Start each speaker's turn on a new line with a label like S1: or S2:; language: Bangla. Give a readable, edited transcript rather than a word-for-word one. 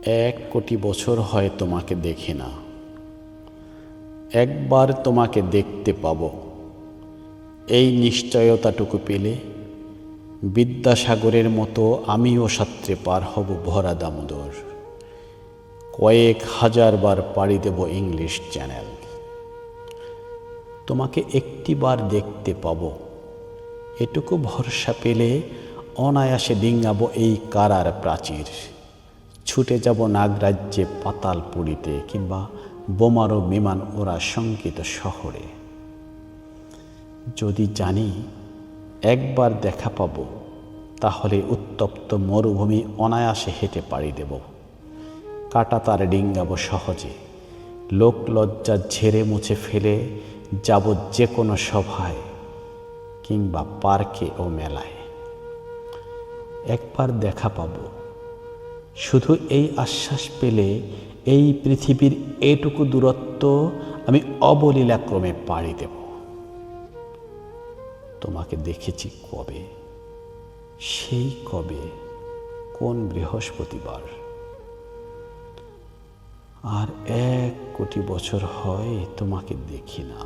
S1: 1 কোটি বছর হয় তোমাকে দেখি না, একবার তোমাকে দেখতে পাব, এই নিশ্চয়তাটুকু পেলে বিদ্যাসাগরের মতো আমিও সাঁতরে পার হব ভরা দামোদর। কয়েক হাজার বার পাড়ি দেব ইংলিশ চ্যানেল। তোমাকে একটিবার দেখতে পাব, এটুকু ভরসা পেলে অনায়াসে ডিঙাবো এই কারার প্রাচীর। ছুটে যাব নাগরাজ্যে পাতাল পুরীতে, কিংবা বোমারো বিমান ওরা শঙ্কিত শহরে। যদি জানি একবার দেখা পাব, তাহলে উত্তপ্ত মরুভূমি অনায়াসে হেঁটে পাড়ি দেব। কাঁটাতার ডিঙাবো সহজে, লোক লজ্জা ঝেড়ে মুছে ফেলে যাব যে কোনো সভায় কিংবা পার্কে ও মেলায়। একবার দেখা পাব, শুধু এই আশ্বাস পেলে এই পৃথিবীর এটুকু দূরত্ব আমি অবলীলাক্রমে পাড়ি দেব। তোমাকে দেখেছি কবে, সেই কবে, কোন বৃহস্পতিবার। আর 1 কোটি বছর হয় তোমাকে দেখি না।